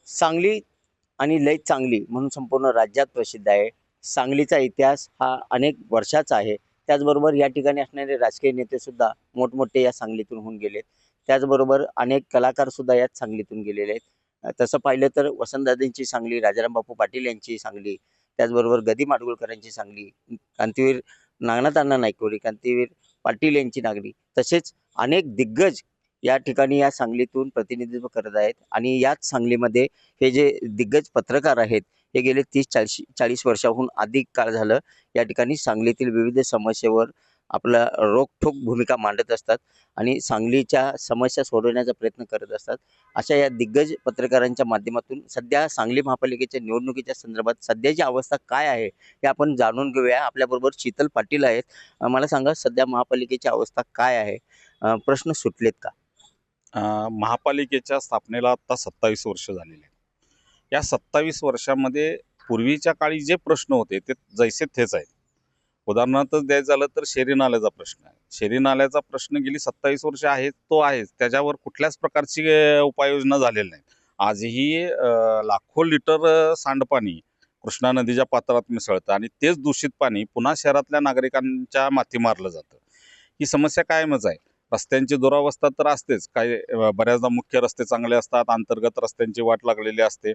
सांगली आणि लय चांगली म्हणून संपूर्ण राज्यात प्रसिद्ध आहे. सांगलीचा इतिहास हा अनेक वर्षाचा आहे. त्याचबरोबर या ठिकाणी असणारे राजकीय नेते सुद्धा मोठमोठे या सांगलीतून होऊन गेलेत. त्याचबरोबर अनेक कलाकार सुद्धा याच सांगलीतून गेलेले आहेत. तसं पाहिलं तर वसंतदादांची सांगली, राजाराम बापू पाटील यांची सांगली, त्याचबरोबर गदी माडगुळकरांची सांगली, क्रांतीवीर नागनाथ अण्णा नाईकवाडी, क्रांतीवीर पाटील यांची नागरी, तसेच अनेक दिग्गज या ठिकाणी या सांगलीतून प्रतिनिधित्व करत आहेत. आणि याच सांगलीमध्ये हे जे दिग्गज पत्रकार आहेत हे गेले 30-40 वर्षाहून अधिक काळ झालं या ठिकाणी सांगलीतील विविध समस्येवर आपला रोखठोक भूमिका मांडत असतात आणि सांगलीच्या समस्या सोडवण्याचा प्रयत्न करत असतात. अशा या दिग्गज पत्रकारांच्या माध्यमातून सध्या सांगली महापालिकेच्या निवडणुकीच्या संदर्भात सध्याची अवस्था काय आहे हे आपण जाणून घेऊया. आपल्याबरोबर शीतल पाटील आहेत. मला सांगा, सध्या महापालिकेची अवस्था काय आहे? प्रश्न सुटलेत का? महापालिकेच्या स्थापनेला आता 27 वर्ष झालेले आहेत. या 27 वर्षामध्ये पूर्वीच्या काळी जे प्रश्न होते ते जैसे थेच आहेत. उदाहरणार्थ द्यायचं झालं तर शेरी नाल्याचा प्रश्न आहे. शेरी नाल्याचा प्रश्न गेली 27 वर्ष आहे तो आहेच. त्याच्यावर कुठल्याच प्रकारची उपाययोजना झालेली नाही. आजही लाखो लिटर सांडपाणी कृष्णा नदीच्या पात्रात मिसळतं आणि तेच दूषित पाणी पुन्हा शहरातल्या नागरिकांच्या माथी मारलं जातं. ही समस्या कायमच आहे. रस्त्यांची दुरावस्था तर असतेच. काही बऱ्याचदा मुख्य रस्ते चांगले असतात, अंतर्गत रस्त्यांची वाट लागलेली असते.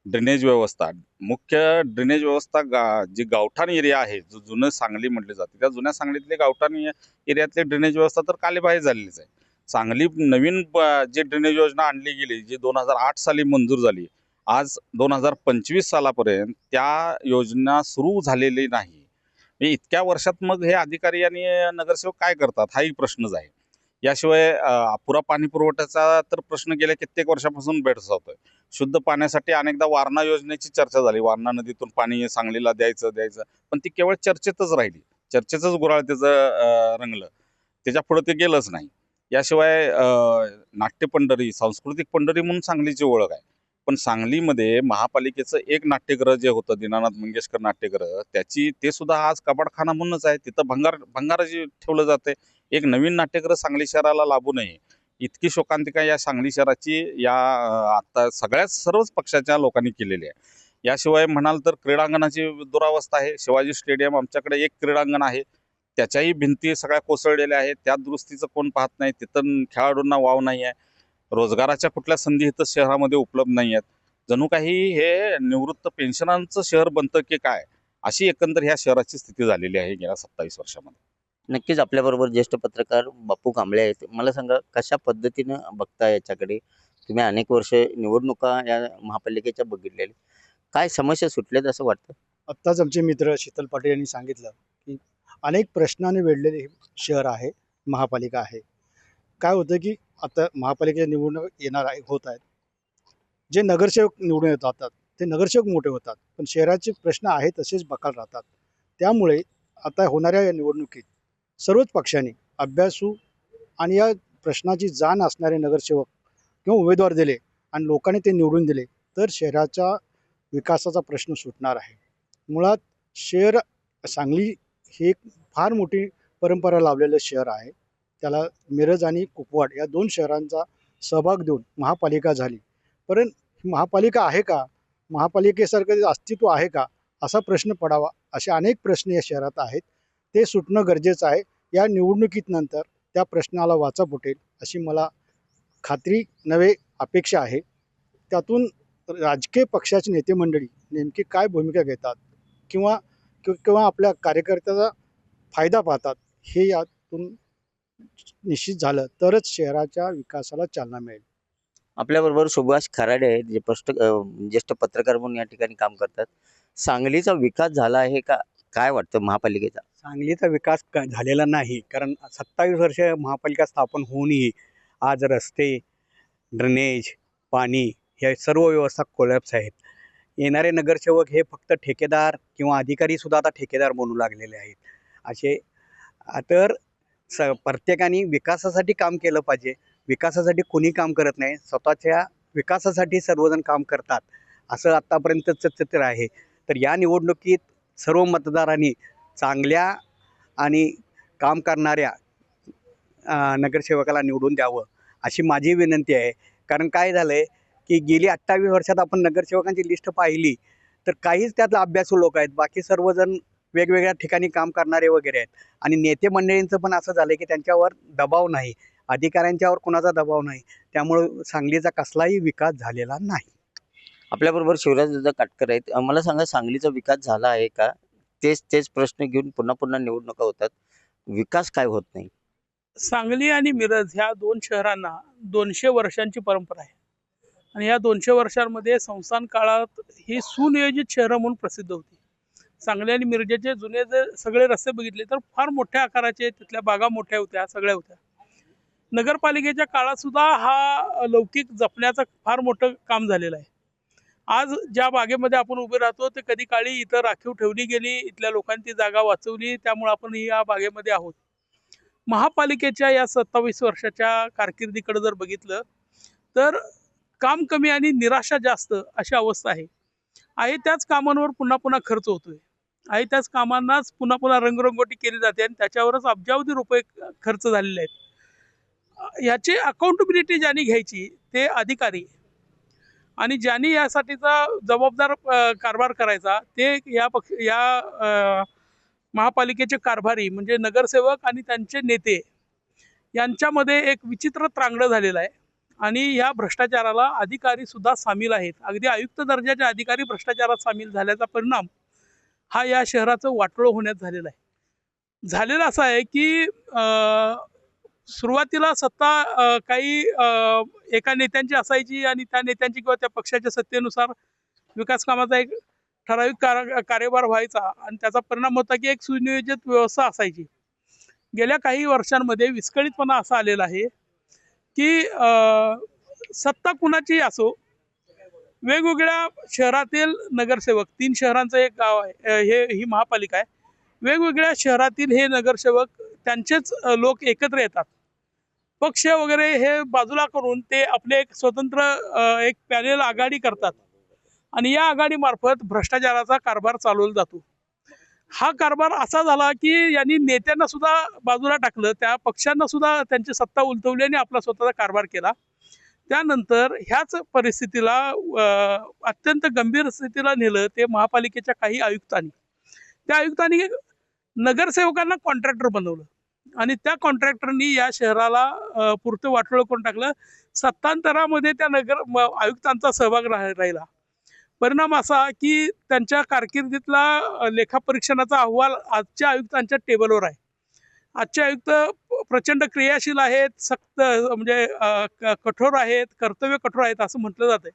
ड्रेनेज व्यवस्था, मुख्य ड्रेनेज व्यवस्था जी गावठाण एरिया आहे, जो जुनं सांगली म्हटली जाते, त्या जुन्या सांगलीतले गावठाण एरियातली ड्रेनेज व्यवस्था तर कालेबाहेर झालेलीच आहे. सांगली नवीन जी ड्रेनेज योजना आणली गेली, जी 2008 साली मंजूर झाली, आज 2025 सालापर्यंत त्या योजना सुरू झालेली नाही. इतक्या वर्षात मग हे अधिकारी आणि नगरसेवक काय करतात हाही प्रश्नच आहे. याशिवाय अपुरा पाणी पुरवठ्याचा तर प्रश्न गेल्या कित्येक वर्षापासून भेडसावतोय. शुद्ध पाण्यासाठी अनेकदा वारणा योजनेची चर्चा झाली. वारणा नदीतून पाणी सांगलीला द्यायचं, पण ती केवळ चर्चेतच राहिली. चर्चेचंच गुऱ्हाळ त्याचं रंगलं. त्याच्या पुढे ते गेलंच नाही. याशिवाय नाट्य पंढरी, सांस्कृतिक पंढरी म्हणून सांगलीची ओळख आहे. पण सांगलीमध्ये महापालिकेचं एक नाट्यगृह जे होतं, दीनानाथ मंगेशकर नाट्यगृह, ते सुद्धा आज कबाडखाना म्हणूनच आहे. तिथं भंगार जे ठेवलं जाते. एक नवीन नाट्यगृह सांगली शहराला लाभू नये इतकी शोकांतिका या सांगली शहराची आता सर्वच पक्षाच्या लोकांनी केलेली आहे. याशिवाय म्हणाल तर क्रीडांगणाची दुरावस्था आहे. शिवाजी स्टेडियम आमच्याकडे एक क्रीडांगण आहे, त्याच्याही भिंती सगळ्या कोसळलेल्या आहेत. त्या दुरुस्तीचं कोण पाहत नाही. तिथं खेळाडूंना वाव नाही आहे. रोजगाराच्या कुठल्या संधी इथं शहरामध्ये उपलब्ध नाही आहेत. जणू काही हे निवृत्त पेन्शनांचं शहर बनतं की काय, अशी एकंदर ह्या शहराची स्थिती झालेली आहे गेल्या 27 वर्षामध्ये. नक्कीच आपल्याबरोबर ज्येष्ठ पत्रकार बापू कांबळे आहेत. मला सांगा, कशा पद्धतीनं बघता याच्याकडे? तुम्ही अनेक वर्ष निवडणुका या महापालिकेच्या बघितलेल्या. काय समस्या सुटल्यात असं वाटतं? आत्ताच आमचे मित्र शीतल पाटील यांनी सांगितलं की अनेक प्रश्नाने वेढलेले हे शहर आहे, महापालिका आहे. काय होतं की आता महापालिकेच्या निवडणूक होत आहेत. जे नगरसेवक निवडून येतात ते नगरसेवक मोठे होतात, पण शहराचे प्रश्न आहेत तसेच बकाल राहतात. त्यामुळे आता होणाऱ्या या निवडणुकीत सर्वच पक्षांनी अभ्यासू आणि या प्रश्नाची जाण असणारे नगरसेवक किंवा उमेदवार दिले आणि लोकांनी ते निवडून दिले तर शहराचा विकासाचा प्रश्न सुटणार आहे. मुळात शहर सांगली हे एक फार मोठी परंपरा लाभलेलं शहर आहे. त्याला मिरज आणि कुपवाड या 2 शहरांचा सहभाग देऊन महापालिका झाली. परंतु महापालिका आहे का? महापालिकेसारखं अस्तित्व आहे का? असा प्रश्न पडावा. असे अनेक प्रश्न या शहरात आहेत. ते सुटणं गरजेचं आहे. या निवडणुकीनंतर त्या प्रश्नाला वाचा फुटेल अशी मला खात्री नव्हे अपेक्षा आहे. त्यातून राजकीय पक्षाचे नेते मंडळी नेमकी काय भूमिका घेतात किंवा किंवा आपल्या कार्यकर्त्याचा फायदा पाहतात हे यातून निश्चित झालं तरच शहराच्या विकासाला चालना मिळेल. आपल्याबरोबर सुभाष खराडे आहेत, जे ज्येष्ठ पत्रकार म्हणून या ठिकाणी काम करतात. सांगलीचा विकास झाला आहे का? काय वाटतं महापालिकेचा? सांगलीचा विकास झालेला नाही, कारण 27 वर्ष महापालिका स्थापन होऊनही आज रस्ते, ड्रेनेज, पाणी हे सर्व व्यवस्था कोलॅप्स आहेत. येणारे नगरसेवक हे फक्त ठेकेदार किंवा अधिकारीसुद्धा आता ठेकेदार बनू लागलेले आहेत. असे तर प्रत्येकाने विकासासाठी काम केलं पाहिजे. विकासासाठी कोणी काम करत नाही, स्वतःच्या विकासासाठी सर्वजण काम करतात, असं आत्तापर्यंतचं चित्र आहे. तर या निवडणुकीत सर्व मतदारांनी चांगल्या आणि काम करणाऱ्या नगरसेवकाला निवडून द्यावं अशी माझी विनंती आहे. कारण काय झालं आहे की गेली 28 वर्षात आपण नगरसेवकांची लिस्ट पाहिली तर काहीच त्यात अभ्यासू लोक आहेत, बाकी सर्वजण वेगवेगळ्या ठिकाणी काम करणारे वगैरे आहेत. आणि नेते मंडळींचं पण असं झालं की त्यांच्यावर दबाव नाही, अधिकाऱ्यांच्यावर कोणाचा दबाव नाही, त्यामुळं सांगलीचा कसलाही विकास झालेला नाही. आपल्याबरोबर शिवराजदादा काटकर आहेत. मला सांगा, सांगलीचा विकास झाला आहे का? तेच प्रश्न घेऊन पुन्हा पुन्हा निवडणुका होतात, विकास काय होत नाही? सांगली आणि मिरज ह्या दोन शहरांना 200 वर्षांची परंपरा आहे आणि या 200 वर्षांमध्ये संस्थान काळात ही सुनियोजित शहरं म्हणून प्रसिद्ध होती. सांगली आणि मिरजेचे जुने जर सगळे रस्ते बघितले तर फार मोठ्या आकाराचे, तिथल्या बागा मोठ्या होत्या, सगळ्या होत्या. नगरपालिकेच्या काळात सुद्धा हा लौकिक जपण्याचं फार मोठं काम झालेलं आहे. आज ज्या बागेमध्ये आपण उभे राहतो ते कधी काळी इथं राखीव ठेवली गेली, इथल्या लोकांची जागा वाचवली, त्यामुळे आपण या बागेमध्ये आहोत. महापालिकेच्या या 27 वर्षाच्या कारकिर्दीकडे जर बघितलं तर काम कमी आणि निराशा जास्त अशी अवस्था आहे त्याच कामांवर पुन्हा पुन्हा खर्च होतोय, आहे त्याच कामांनाच पुन्हा पुन्हा रंगरंगोटी केली जाते आणि त्याच्यावरच अब्जावधी रुपये खर्च झालेले आहेत. याची अकाउंटेबिलिटी ज्यांनी घ्यायची ते अधिकारी आणि ज्यांनी यासाठीचा जबाबदार कारभार करायचा ते या महापालिकेचे कारभारी म्हणजे नगरसेवक आणि त्यांचे नेते यांच्यामध्ये एक विचित्र त्रांगडं झालेलं आहे. आणि या भ्रष्टाचाराला अधिकारी सुद्धा सामील आहेत. अगदी आयुक्त दर्जाचे अधिकारी भ्रष्टाचारात सामील झाल्याचा परिणाम हा या शहराचं वाटोळं होण्यात झालेला आहे. झालेलं असं आहे की सुरुवातीला सत्ता काही एका नेत्यांची असायची आणि त्या नेत्यांची किंवा त्या पक्षाच्या सत्तेनुसार विकास कामाचा एक ठराविक कार्यभार व्हायचा आणि त्याचा परिणाम होता की एक सुनियोजित व्यवस्था असायची. गेल्या काही वर्षांमध्ये विस्कळीतपणा असा आलेला आहे की सत्ता कुणाची असो, वेगवेगळ्या शहरातील नगरसेवक, 3 शहरांचं एक गाव आहे, ही महापालिका आहे, वेगवेगळ्या शहरातील हे नगरसेवक त्यांचेच लोक एकत्र येतात, पक्ष वगैरे हे बाजूला करून ते आपले एक स्वतंत्र एक पॅनेल आघाडी करतात आणि या आघाडीमार्फत भ्रष्टाचाराचा कारभार चालवला जातो. हा कारभार असा झाला की यांनी नेत्यांना सुद्धा बाजूला टाकलं, त्या पक्षांना सुद्धा त्यांची सत्ता उलटवली आणि आपला स्वतःचा कारभार केला. त्यानंतर ह्याच परिस्थितीला अत्यंत गंभीर स्थितीला नेलं ते महापालिकेच्या काही आयुक्तांनी. त्या आयुक्तांनी नगरसेवकांना कॉन्ट्रॅक्टर बनवलं आणि त्या कॉन्ट्रॅक्टरनी या शहराला पुरतं वाटोळं करून टाकलं. सत्तांतरामध्ये त्या आयुक्तांचा सहभाग राहिला. परिणाम असा की त्यांच्या कारकिर्दीतला लेखापरीक्षणाचा अहवाल आजच्या आयुक्तांच्या टेबलवर आहे. आजचे आयुक्त प्रचंड क्रियाशील आहेत, सक्त म्हणजे कठोर आहेत, कर्तव्य कठोर आहेत असं म्हटलं जातंय.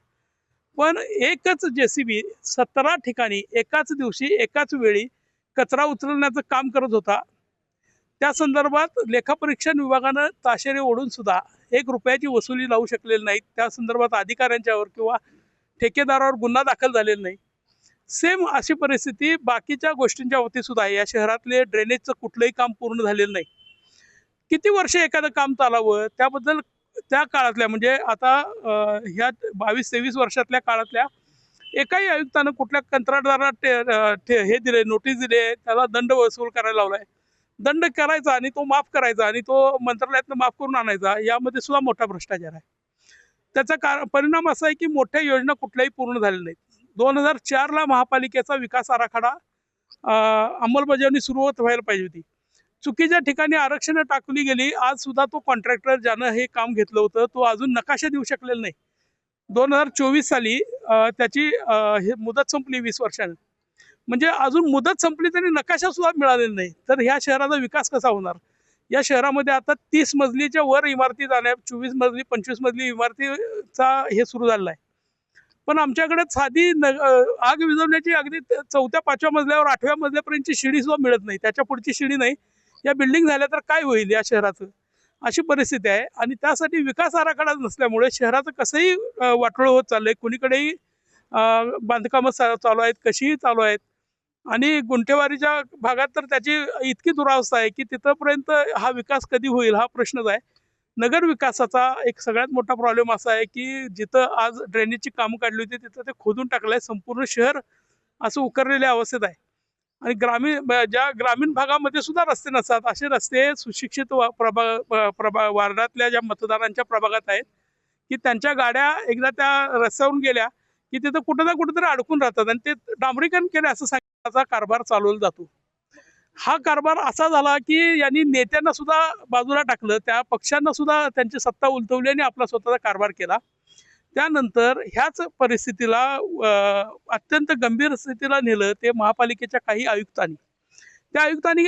पण एकच JCB 17 ठिकाणी एकाच दिवशी एकाच वेळी कचरा उचलण्याचं काम करत होता. त्या संदर्भात लेखापरीक्षण विभागानं ताशेरे ओढून सुद्धा 1 रुपयाची वसुली लावू शकलेली नाही. त्या संदर्भात अधिकाऱ्यांच्यावर किंवा ठेकेदारावर गुन्हा दाखल झालेला नाही. सेम अशी परिस्थिती बाकीच्या गोष्टींच्या बाबतीत सुद्धा आहे. या शहरातले ड्रेनेजचं कुठलंही काम पूर्ण झालेलं नाही. किती वर्ष एखादं काम चालावं त्याबद्दल त्या काळातल्या म्हणजे आता ह्या 22-23 वर्षातल्या काळातल्या एकाही आयुक्तानं कुठल्या कंत्राटदाराला हे दिले, नोटीस दिले, त्याला दंड वसूल करायला लावलाय. दंड करायचा आणि तो माफ करायचा आणि तो मंत्रालयातनं माफ करून आणायचा, यामध्ये सुद्धा मोठा भ्रष्टाचार आहे. त्याचा परिणाम असा आहे की मोठ्या योजना कुठल्याही पूर्ण झालेल्या नाहीत. 2004ला महापालिकेचा विकास आराखडा अंमलबजावणी सुरुवात व्हायला पाहिजे होती. चुकीच्या ठिकाणी आरक्षणं टाकली गेली. आज सुद्धा तो कॉन्ट्रॅक्टर ज्यानं हे काम घेतलं होतं तो अजून नकाशा देऊ शकलेला नाही. 2024 साली त्याची हे मुदत संपली 20 वर्षानं. म्हणजे अजून मुदत संपली तरी नकाशा सुद्धा मिळालेला नाही. तर ह्या शहराचा विकास कसा होणार? या शहरामध्ये आता 30 मजलीच्या वर इमारती जाण्या, 24 मजली 25 मजली इमारतीचा हे सुरू झालेला आहे. पण आमच्याकडे साधी आग विझवण्याची अगदी 4-5व्या मजल्यावर 8व्या मजल्यापर्यंतची शिडी सुद्धा मिळत नाही. त्याच्या पुढची शिडी नाही. या बिल्डिंग झाल्या तर काय होईल या शहराचं, अशी परिस्थिती आहे. आणि त्यासाठी विकास आराखडा नसल्यामुळे शहराचं कसंही वाटोळं होत चाललंय. कुणीकडेही बांधकामं चालू आहेत, कशीही चालू आहेत. आणि गुंठेवारीच्या भागात तर त्याची इतकी दुरावस्था आहे की तिथंपर्यंत हा विकास कधी होईल हा प्रश्नच आहे. नगर विकासाचा एक सगळ्यात मोठा प्रॉब्लेम असा आहे की जिथं आज ड्रेनेजची कामं काढली होती तिथं ते खोदून टाकलं आहे. संपूर्ण शहर असं उकरलेल्या अवस्थेत आहे. आणि ज्या ग्रामीण भागामध्ये सुद्धा रस्ते नसतात असे रस्ते सुशिक्षित वार्डातल्या ज्या मतदारांच्या प्रभागात आहेत की त्यांच्या गाड्या एकदा त्या रस्त्यावरून गेल्या की तिथं कुठं ना कुठेतरी अडकून राहतात आणि ते डांबरीकरण केले असं सांगण्याचा कारभार चालवला जातो. हा कारभार असा झाला की यांनी नेत्यांना सुद्धा बाजूला टाकलं, त्या पक्षांना सुद्धा त्यांची सत्ता उलटवली आणि आपला स्वतःचा कारभार केला. त्यानंतर ह्याच परिस्थितीला अत्यंत गंभीर स्थितीला नेलं ते महापालिकेच्या काही आयुक्तांनी. त्या आयुक्तांनी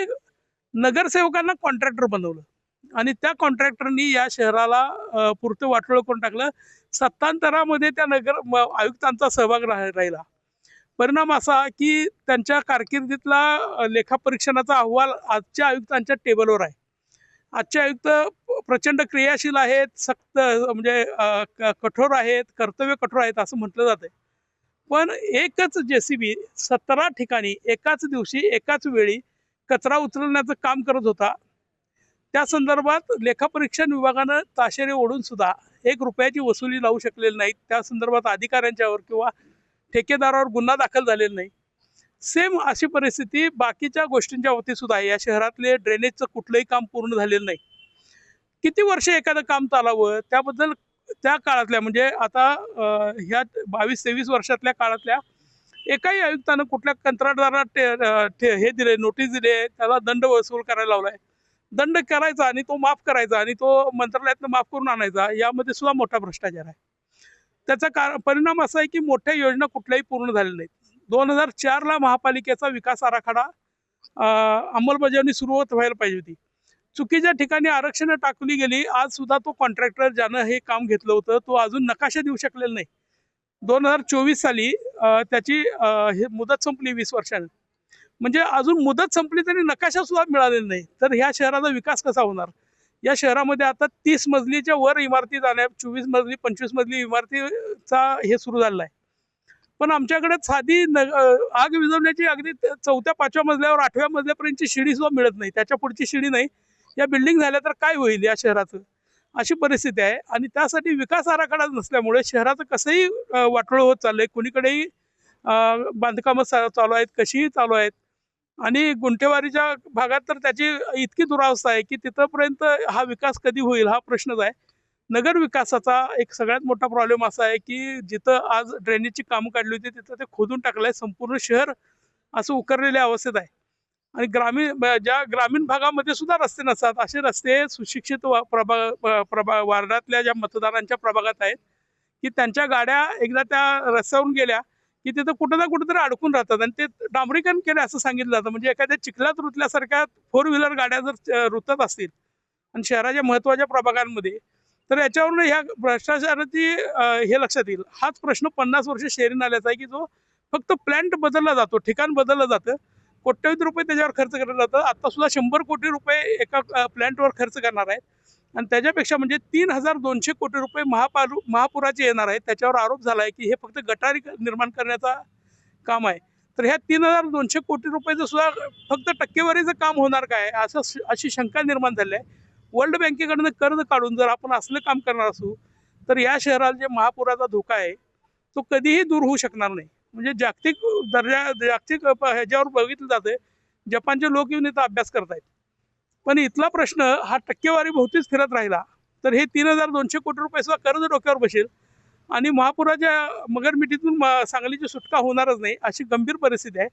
नगरसेवकांना कॉन्ट्रॅक्टर बनवलं आणि त्या कॉन्ट्रॅक्टरनी या शहराला पुरतं वाटोळं करून टाकलं. सत्तांतरामध्ये त्या आयुक्तांचा सहभाग राहिला. परिणाम असा की त्यांच्या कारकिर्दीतला लेखापरीक्षणाचा अहवाल आजच्या आयुक्तांच्या टेबलवर आहे. आजचे आयुक्त प्रचंड क्रियाशील आहेत, सक्त म्हणजे कठोर आहेत, कर्तव्य कठोर आहेत असं म्हटलं जातंय. पण एकच JCB 17 ठिकाणी एकाच दिवशी एकाच वेळी कचरा उचलण्याचं काम करत होता. त्या संदर्भात लेखापरीक्षण विभागानं ताशेरे ओढून सुद्धा 1 रुपयाची वसुली लावू शकलेली नाही. त्या संदर्भात अधिकाऱ्यांच्यावर किंवा ठेकेदारावर गुन्हा दाखल झालेला नाही. सेम अशी परिस्थिती बाकीच्या गोष्टींच्या बाबतीत सुद्धा आहे. या शहरातले ड्रेनेजचं कुठलंही काम पूर्ण झालेलं नाही. किती वर्ष एखादं काम चालावं त्याबद्दल त्या काळातल्या म्हणजे आता ह्या 22-23 वर्षातल्या काळातल्या एकाही आयुक्तानं कुठल्या कंत्राटदाराला हे दिले, नोटीस दिले, त्याला दंड वसूल करायला लावलाय. दंड करायचा आणि तो माफ करायचा आणि तो मंत्रालयातनं माफ करून आणायचा, यामध्ये सुद्धा मोठा भ्रष्टाचार आहे. त्याचा परिणाम असा आहे की मोठ्या योजना कुठल्याही पूर्ण झालेल्या नाहीत. 2004ला महापालिकेचा विकास आराखडा अंमलबजावणी सुरू व्हायला पाहिजे होती. चुकीच्या ठिकाणी आरक्षणं टाकली गेली. आज सुद्धा तो कॉन्ट्रॅक्टर ज्यानं हे काम घेतलं होतं तो अजून नकाशा देऊ शकलेला नाही. 2024 साली त्याची हे मुदत संपली 20 वर्षांनी. म्हणजे अजून मुदत संपली तरी नकाशा सुद्धा मिळालेला नाही. तर ह्या शहराचा विकास कसा होणार? या शहरामध्ये आता 30 मजलीच्या वर इमारती जाण्या, 24 मजली 25 मजली इमारतीचा हे सुरू झालेला आहे. पण आमच्याकडे साधी आग विझवण्याची अगदी 4-5व्या मजल्यावर 8व्या मजल्यापर्यंतची शिडी सुद्धा मिळत नाही. त्याच्या पुढची शिडी नाही. या बिल्डिंग झाल्या तर काय होईल या शहराचं, अशी परिस्थिती आहे. आणि त्यासाठी विकास आराखडा नसल्यामुळे शहराचं कसंही वाटोळं होत चाललंय. कुणीकडेही बांधकामं चालू आहेत, कशीही चालू आहेत. आणि गुंठेवारीच्या भागात तर त्याची इतकी दुरावस्था आहे की तिथंपर्यंत हा विकास कधी होईल हा प्रश्नच आहे. नगर विकासाचा एक सगळ्यात मोठा प्रॉब्लेम असा आहे की जिथं आज ड्रेनेजची कामं काढली होती तिथं ते खोदून टाकलंय. संपूर्ण शहर असं उकरलेल्या अवस्थेत आहे. आणि ज्या ग्रामीण भागामध्ये सुद्धा रस्ते नसतात असे रस्ते सुशिक्षित वार्डातल्या ज्या मतदारांच्या प्रभागात आहेत की त्यांच्या गाड्या एकदा त्या रस्त्यावरून गेल्या की तिथं कुठं ना कुठेतरी अडकून राहतात आणि ते डांबरीकरण केले असं सांगितलं जातं. म्हणजे एखाद्या चिखलात रुतल्यासारख्या 4 व्हीलर गाड्या जर रुतत असतील आणि शहराच्या महत्त्वाच्या प्रभागांमध्ये तर याच्यावरून ह्या भ्रष्टाचाराची हे लक्षात येईल. हाच प्रश्न 50 वर्ष शहरी नाल्याचा आहे की जो फक्त प्लॅन्ट बदलला जातो, ठिकाण बदललं जातं, कोट्यवधी रुपये त्याच्यावर खर्च केलं जातं. आता सुद्धा 100 कोटी रुपये एका प्लॅन्टवर खर्च करणार आहेत आणि त्याच्यापेक्षा म्हणजे 3200 कोटी रुपये महापुराचे येणार आहेत. त्याच्यावर आरोप झाला आहे की हे फक्त गटारी निर्माण करण्याचा काम आहे. तर ह्या 3200 कोटी रुपयेचं सुद्धा फक्त टक्केवारीचं काम होणार काय अशी शंका निर्माण झाली आहे. वर्ल्ड बँकेकडनं कर्ज काढून जर आपण असलं काम करणार असू तर या शहराला जे महापुराचा धोका आहे तो कधीही दूर होऊ शकणार नाही. म्हणजे जागतिक ह्याच्यावर बघितलं जातं. जपानचे लोक येऊन इथं अभ्यास करतायत. पण इथला प्रश्न हा टक्केवारी भोवतीच फिरत राहिला तर हे 3200 कोटी रुपये सुद्धा कर्ज डोक्यावर बसेल आणि महापुराच्या मगरमिठीतून सांगलीची सुटका होणारच नाही अशी गंभीर परिस्थिती आहे.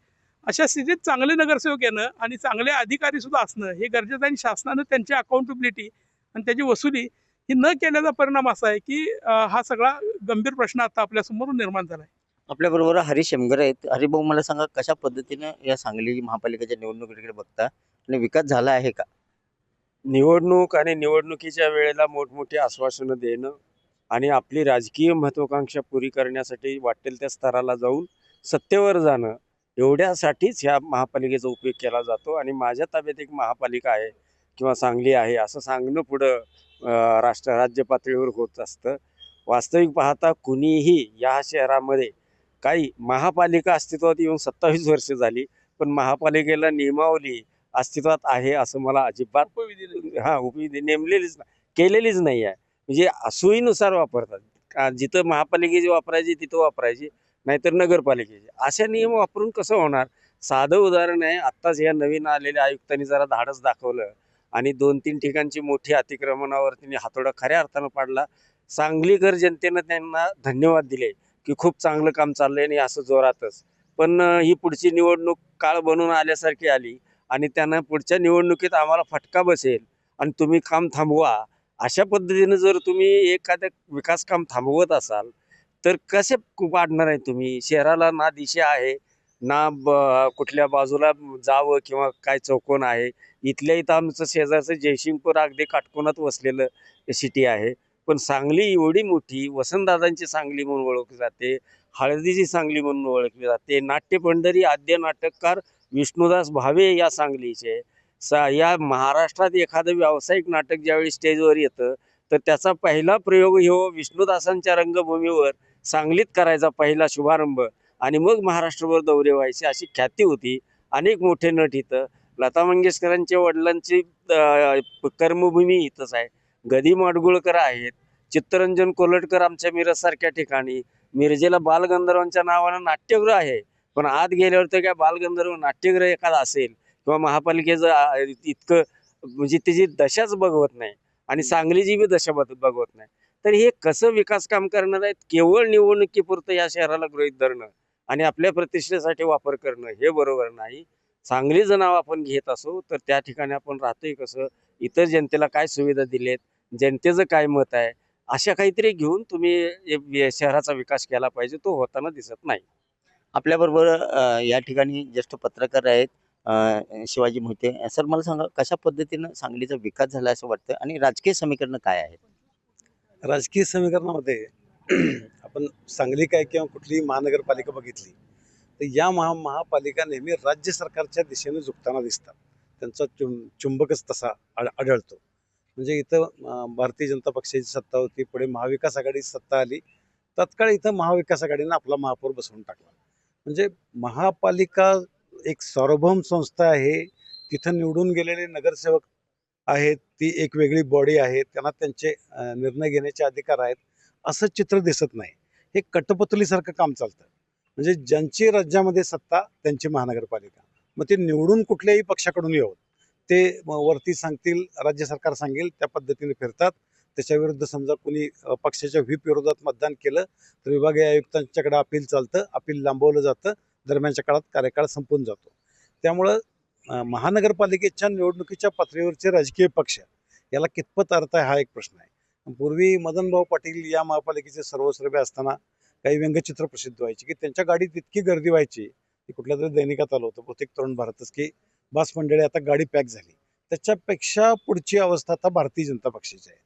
अशा स्थितीत चांगले नगरसेवक येणं आणि चांगले अधिकारी सुद्धा असणं हे गरजेचं आहे. आणि शासनानं त्यांची अकाउंटेबिलिटी आणि त्याची वसुली ही न केल्याचा परिणाम असा आहे की हा सगळा गंभीर प्रश्न आता आपल्यासमोर निर्माण झाला आहे. आपल्याबरोबर हरीश शेमगर आहेत. हरिभाऊ, मला सांगा कशा पद्धतीनं या सांगली महापालिकेच्या निवडणुकीकडे बघता आणि विकास झाला आहे का? निवडणूक आणि निवडणुकीच्या वेळेला मोठमोठी आश्वासनं देणं आणि आपली राजकीय महत्त्वाकांक्षा पुरी करण्यासाठी वाटेल त्या स्तराला जाऊन सत्तेवर जाणं एवढ्यासाठीच ह्या महापालिकेचा उपयोग केला जातो. आणि माझ्या ताब्यात एक महापालिका आहे किंवा सांगली आहे असं सांगणं पुढं राज्य पातळीवर होत असतं. वास्तविक पाहता कुणीही या शहरामध्ये काही महापालिका अस्तित्वात येऊन 27 वर्ष झाली पण महापालिकेला नियमावली अस्तित्वात आहे असं मला अजिबात उपविधी नेमलेलीच केलेलीच नाही आहे. म्हणजे सोयीनुसार वापरतात. जिथं महापालिकेची वापरायची तिथं वापरायची, नाहीतर नगरपालिकेची. अशा नियम वापरून कसं होणार? साधं उदाहरण आहे. आत्ताच या नवीन आलेल्या आयुक्तांनी जरा धाडस दाखवलं आणि 2-3 ठिकाणची मोठी अतिक्रमणावर त्यांनी हातोडा खऱ्या अर्थानं पाडला. सांगलीकर जनतेनं त्यांना धन्यवाद दिले की खूप चांगलं काम चाललंय आणि असं जोरातच. पण ही पुढची निवडणूक काळ बनून आल्यासारखी आली आणि त्यांना पुढच्या निवडणुकीत आम्हाला फटका बसेल आणि तुम्ही काम थांबवा, अशा पद्धतीनं जर तुम्ही एखादं विकास काम थांबवत असाल तर कसे वाढणार आहे तुम्ही? शहराला ना दिशा आहे ना कुठल्या बाजूला जावं किंवा काय चौकोन आहे. इथल्या इथं आमचं शेजारचं जयसिंगपूर अगदी काटकोनात वसलेलं सिटी आहे. पण सांगली एवढी मोठी, वसंतदादांची सांगली म्हणून ओळखली जाते, हळदीची सांगली म्हणून ओळखली जाते. नाट्यपंढरी आद्य नाटककार विष्णुदास भावे या सांगलीचे. या महाराष्ट्रात एखादं व्यावसायिक नाटक ज्यावेळी स्टेजवर येतं तर त्याचा पहिला प्रयोग ह्यो विष्णुदासांच्या रंगभूमीवर सांगलीत करायचा पहिला शुभारंभ आणि मग महाराष्ट्रभर दौरे व्हायचे अशी ख्याती होती. अनेक मोठे नट इथं. लता मंगेशकरांच्या वडिलांची कर्मभूमी इथंच आहे. गदी माडगुळकर आहेत, चित्तरंजन कोलटकर आमच्या मिरजसारख्या ठिकाणी. मिरजेला बालगंधर्वांच्या नावानं नाट्यगृह आहे, पण आत गेल्यावर तर काय बालगंधर्व नाट्यगृह एखादं असेल किंवा महापालिकेचं इतकं म्हणजे त्याची दशाच बघवत नाही आणि सांगलीची बी दशा बघवत नाही. तर हे कसं विकास काम करणार आहेत? केवळ निवडणुकीपुरतं या शहराला गृहीत धरणं आणि आपल्या प्रतिष्ठेसाठी वापर करणं हे बरोबर नाही. सांगलीचं नाव आपण घेत असो तर त्या ठिकाणी आपण राहतोय कसं, इतर जनतेला काय सुविधा दिलेत, जनतेचं काय मत आहे, अशा काहीतरी घेऊन तुम्ही शहराचा विकास केला पाहिजे. तो होताना दिसत नाही. आपल्याबरोबर या ठिकाणी ज्येष्ठ पत्रकार आहेत शिवाजी मोहिते. सर, मला सांगा, कशा पद्धतीनं सांगलीचा विकास झाला असं वाटतं आणि राजकीय समीकरणं काय आहेत? राजकीय समीकरणामध्ये आपण सांगली काय किंवा कुठलीही महानगरपालिका बघितली तर या महापालिका नेहमी राज्य सरकारच्या दिशेने झुकताना दिसतात. त्यांचा चुंबकच तसा आढळतो. म्हणजे इथं भारतीय जनता पक्षाची सत्ता होती, पुढे महाविकास आघाडीची सत्ता आली, तत्काळ इथं महाविकास आघाडीनं आपला महापौर बसवून टाकला. म्हणजे महापालिका एक सार्वभौम संस्था आहे. तिथं निवडून गेलेले नगरसेवक आहेत, ती एक वेगळी बॉडी आहे, त्यांना त्यांचे निर्णय घेण्याचे अधिकार आहेत, असं चित्र दिसत नाही. हे कटपुतलीसारखं काम चालतं. म्हणजे ज्यांची राज्यामध्ये सत्ता त्यांची महानगरपालिका, मग ते निवडून कुठल्याही पक्षाकडून येऊन ते वरती सांगतील, राज्य सरकार सांगेल त्या पद्धतीने फिरतात. त्याच्या विरुद्ध समजा कोणी पक्षाच्या व्हीप विरोधात मतदान केलं तर विभागीय आयुक्तांच्याकडे अपील चालतं, अपील लांबवलं जातं, दरम्यानच्या काळात कार्यकाळ संपून जातो. त्यामुळं महानगरपालिकेच्या निवडणुकीच्या पातळीवरचे राजकीय पक्ष याला कितपत अर्थ आहे हा एक प्रश्न आहे. पूर्वी मदनभाऊ पाटील या महापालिकेचे सर्वसर्वे असताना काही व्यंगचित्र प्रसिद्ध व्हायची की त्यांच्या गाडीत इतकी गर्दी व्हायची की कुठल्या तरी दैनिकात आलं होतं, बहुतेक तरुण भारतच, की बस मंडळी आता गाडी पॅक झाली. त्याच्यापेक्षा पुढची अवस्था आता भारतीय जनता पक्षाची आहे.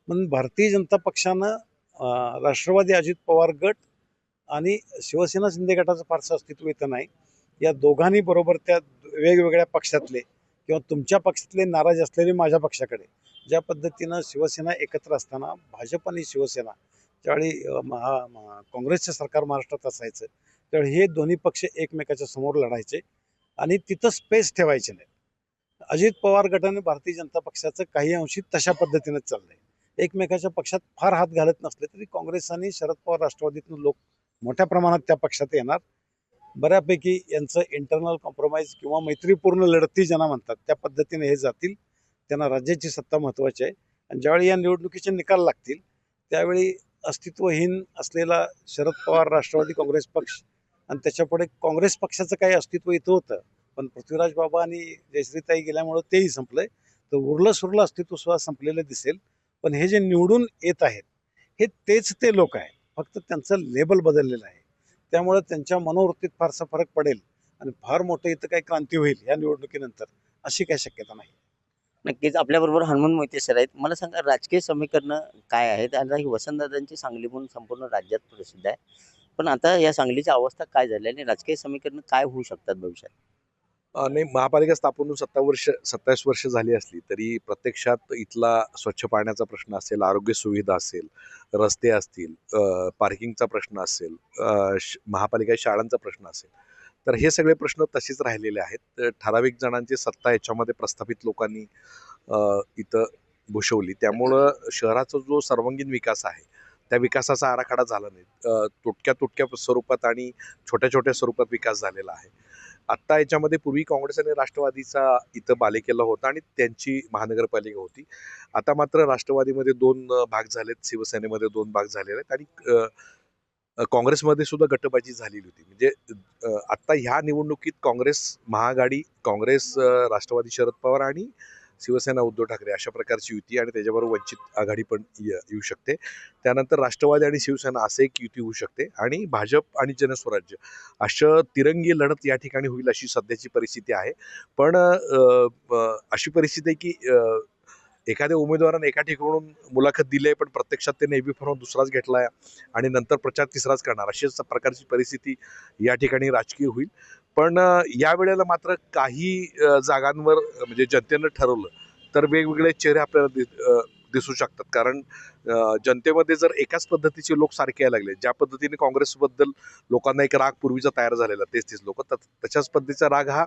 म्हणून भारतीय जनता पक्षानं राष्ट्रवादी अजित पवार गट आणि शिवसेना शिंदे गटाचं फारसं अस्तित्व इथं नाही. या दोघांनी बरोबर त्या वेगवेगळ्या पक्षातले किंवा तुमच्या पक्षातले नाराज असलेले माझ्या पक्षाकडे, ज्या पद्धतीनं शिवसेना एकत्र असताना भाजप आणि शिवसेना ज्यावेळी काँग्रेसचं सरकार महाराष्ट्रात असायचं त्यावेळी हे दोन्ही पक्ष एकमेकाच्या समोर लढायचे आणि तिथं स्पेस ठेवायचे नाही. अजित पवार गटाने भारतीय जनता पक्षाचं काही अंशी तशा पद्धतीनेच चाललंय. एकमेकाच्या पक्षात फार हात घालत नसले तरी काँग्रेस आणि शरद पवार राष्ट्रवादीतून लोक मोठ्या प्रमाणात त्या पक्षात येणार. बऱ्यापैकी यांचं इंटरनल कॉम्प्रोमाइज किंवा मैत्रीपूर्ण लढती ज्यांना म्हणतात त्या पद्धतीने हे जातील. त्यांना राज्याची सत्ता महत्त्वाची आहे आणि ज्यावेळी या निवडणुकीचे निकाल लागतील त्यावेळी अस्तित्वहीन असलेला शरद पवार राष्ट्रवादी काँग्रेस पक्ष आणि त्याच्यापुढे काँग्रेस पक्षाचं काही अस्तित्व इथं होतं, पण पृथ्वीराज बाबा आणि जयश्रीताई गेल्यामुळं तेही संपलंय. तर उरलं सुरलं अस्तित्व सुद्धा संपलेलं दिसेल. पण हे जे निवडून येत आहेत हे तेच ते लोक आहेत, फक्त त्यांचं लेबल बदललेलं आहे. त्यामुळे त्यांच्या मनोवृत्तीत फारसा फरक पडेल आणि फार मोठं इथं काही क्रांती होईल या निवडणुकीनंतर अशी काही शक्यता नाही. नक्कीच. आपल्याबरोबर हनुमान मोहिते सर आहेत. मला सांगा, राजकीय समीकरणं काय आहेत? आता ही वसंतदादांची सांगली म्हणून संपूर्ण राज्यात प्रसिद्ध आहे, पण आता या सांगलीची अवस्था काय झाली आणि राजकीय समीकरणं काय होऊ शकतात भविष्यात? नाही, महापालिका स्थापन होऊन 27 वर्ष झाली असली तरी प्रत्यक्षात इथला स्वच्छ पाण्याचा प्रश्न असेल, आरोग्य सुविधा असेल, रस्ते असतील, पार्किंगचा प्रश्न असेल, महापालिका शाळांचा प्रश्न असेल, तर हे सगळे प्रश्न तसेच राहिलेले आहेत. ठराविक जणांची सत्ता याच्यामध्ये प्रस्थापित लोकांनी इथं भूषवली. त्यामुळं शहराचा जो सर्वांगीण विकास आहे त्या विकासाचा आराखडा झाला नाही. तुटक्या स्वरूपात आणि छोट्या स्वरूपात विकास झालेला आहे. आत्ता याच्यामध्ये पूर्वी काँग्रेस आणि राष्ट्रवादीचा इथं बालेकिल्ला होता आणि त्यांची महानगरपालिका होती. आता मात्र राष्ट्रवादीमध्ये 2 भाग झालेत, शिवसेनेमध्ये 2 भाग झालेले आहेत आणि काँग्रेसमध्ये सुद्धा गटबाजी झालेली होती. म्हणजे आत्ता ह्या निवडणुकीत काँग्रेस महाआघाडी, काँग्रेस राष्ट्रवादी शरद पवार आणि शिवसेना उद्धव ठाकरे अशा प्रकारची युती आणि त्याच्याबरोबर वंचित आघाडी पण येऊ शकते. त्यानंतर राष्ट्रवादी आणि शिवसेना असं एक युती होऊ शकते आणि भाजप आणि जनस्वराज्य असं तिरंगी लढत या ठिकाणी होईल अशी सध्याची परिस्थिती आहे. पण अशी परिस्थिती आहे की एखाद्या उमेदवाराने एका ठिकाणून मुलाखत दिली आहे पण प्रत्यक्षात त्याने एबी फॉर्म दुसराच घेतला आहे आणि नंतर प्रचार तिसराच करणार अशीच प्रकारची परिस्थिती या ठिकाणी राजकीय होईल. पण या वेळेला मात्र काही जागांवर म्हणजे जनतेनं ठरवलं तर वेगवेगळे चेहरे आपल्याला दिसू शकतात. कारण जनतेमध्ये जर एकाच पद्धतीचे लोक सारखे यायला लागले, ज्या पद्धतीने काँग्रेसबद्दल लोकांना एक राग पूर्वीचा तयार झालेला तेच लोक, तशाच पद्धतीचा राग हा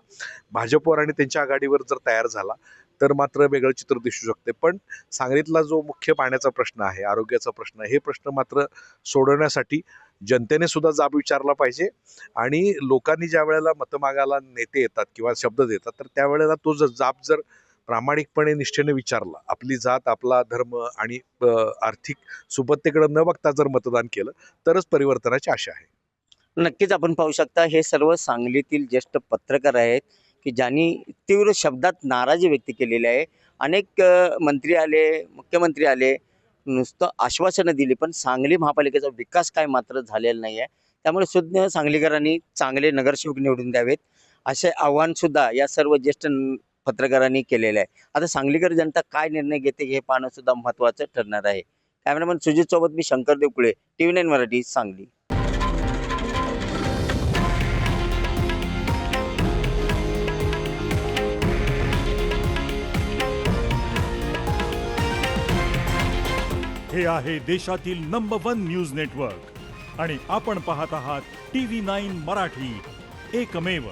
भाजपवर आणि त्यांच्या आघाडीवर जर तयार झाला तर मात्र वेगळं चित्र दिसू शकते. पण सांगलीतला जो मुख्य पाण्याचा प्रश्न आहे, आरोग्याचा प्रश्न आहे, हे प्रश्न मात्र सोडवण्यासाठी जनतेने सुद्धा जाब विचारला पाहिजे आणि लोकांनी ज्या वेळेला मतमागाला नेते येतात किंवा शब्द देतात तर त्यावेळेला तो जर जाब जर प्रामाणिकपणे निष्ठेने विचारला, आपली जात, आपला धर्म आणि आर्थिक सुबत्तेकडे न बघता जर मतदान केलं तरच परिवर्तनाची आशा आहे. नक्कीच आपण पाहू शकता हे सर्व सांगलीतील ज्येष्ठ पत्रकार आहेत की ज्यांनी तीव्र शब्दात नाराजी व्यक्त केलेली आहे. अनेक मंत्री आले, मुख्यमंत्री आले, नुसतं आश्वासनं दिली पण सांगली महापालिकेचा विकास काय मात्र झालेला नाही आहे. त्यामुळे सुज्ञ सांगलीकरांनी चांगले नगरसेवक निवडून द्यावेत असे आव्हान सुद्धा या सर्व ज्येष्ठ पत्रकारांनी केलेलं आहे. आता सांगलीकर जनता काय निर्णय घेते हे पाहणं सुद्धा महत्त्वाचं ठरणार आहे. कॅमेरामन सुजित सोबत मी शंकर देवकुळे, TV9 मराठी, सांगली. हे आहे देशातील नंबर 1 न्यूज नेटवर्क आणि आपण पाहत आहात TV9 मराठी, एकमेव.